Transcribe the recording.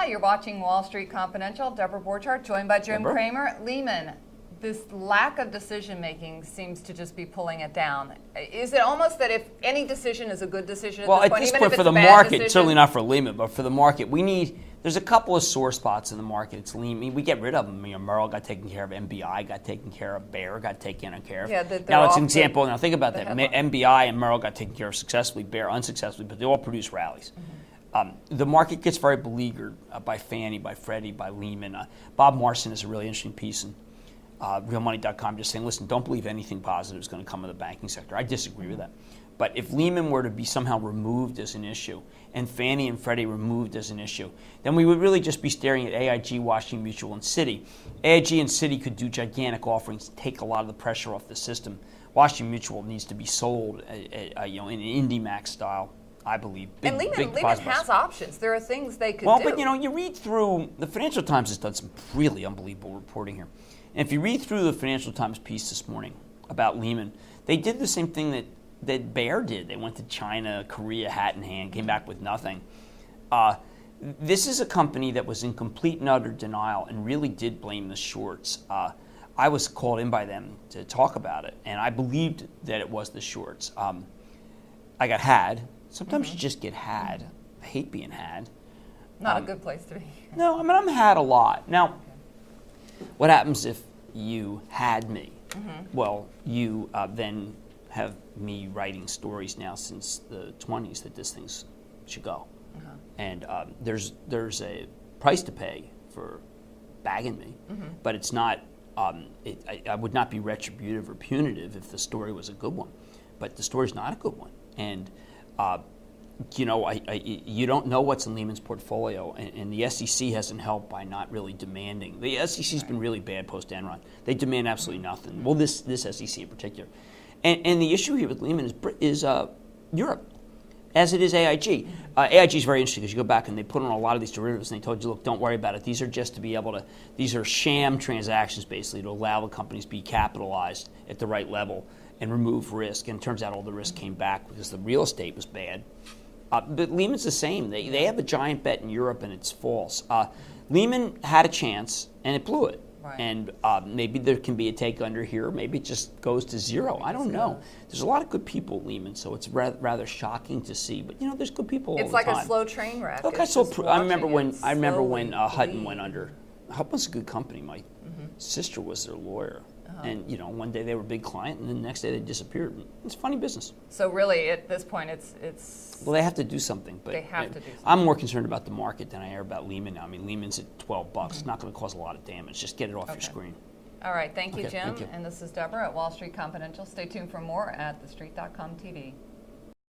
Hi, you're watching Wall Street Confidential. Deborah Borchardt, joined by Jim Deborah. Cramer. Lehman, this lack of decision-making seems to just be pulling it down. Is it almost that if any decision is a good decision Well, at at this this point, point, even for if the it's a bad market, decision? certainly not for Lehman, but for the market, there's a couple of sore spots in the market. It's Lehman. We get rid of them. Merrill got taken care of. MBI got taken care of. Bear got taken care of. Yeah, now, it's an example. Now, think about that. headline. MBI and Merrill got taken care of successfully. Bear unsuccessfully, but they all produce rallies. The market gets very beleaguered by Fannie, by Freddie, by Lehman. Bob Marson is a really interesting piece in realmoney.com just saying, listen, don't believe anything positive is going to come of the banking sector. I disagree with that. But if Lehman were to be somehow removed as an issue and Fannie and Freddie removed as an issue, then we would really just be staring at AIG, Washington Mutual, and Citi. AIG and Citi could do gigantic offerings, take a lot of the pressure off the system. Washington Mutual needs to be sold in an IndyMax style, I believe. And Lehman has options. There are things they could do. Well, but you read through, the Financial Times has done some really unbelievable reporting here. And if you read through the Financial Times piece this morning about Lehman, they did the same thing that Bear did. They went to China, Korea, hat in hand, came back with nothing. This is a company that was in complete and utter denial and really did blame the shorts. I was called in by them to talk about it, and I believed that it was the shorts. I got had. Sometimes you just get had. I hate being had. Not a good place to be. No, I mean, I'm had a lot. Now, what happens if you had me? Well, you then have me writing stories now since the 20s that this thing should go. And there's a price to pay for bagging me, but it's not. I would not be retributive or punitive if the story was a good one, but the story's not a good one. And you don't know what's in Lehman's portfolio, and the SEC hasn't helped by not really demanding. The SEC's been really bad post-Enron. They demand absolutely nothing. Well, this SEC in particular. And the issue here with Lehman is Europe, as it is AIG. AIG is very interesting because you go back and they put on a lot of these derivatives and they told you, look, don't worry about it. These are just to be able to, these are sham transactions basically to allow the companies to be capitalized at the right level and remove risk. And it turns out all the risk came back because the real estate was bad. But Lehman's the same. They have a giant bet in Europe and it's false. Lehman had a chance and it blew it. Right. And maybe there can be a take under here. Maybe it just goes to zero. I don't know. There's a lot of good people at Lehman, so it's rather shocking to see. But there's good people all the time. It's like a slow train wreck. Look, I remember when Hutton went under. Hutton was a good company. My sister was their lawyer. And one day they were a big client, and then the next day they disappeared. It's funny business. So really, at this point, it's well, they have to do something. But they have to do something. I'm more concerned about the market than I am about Lehman now. I mean, Lehman's at $12. It's not going to cause a lot of damage. Just get it off your screen. All right, thank you, Jim. Thank you. And this is Deborah at Wall Street Confidential. Stay tuned for more at thestreet.com TV.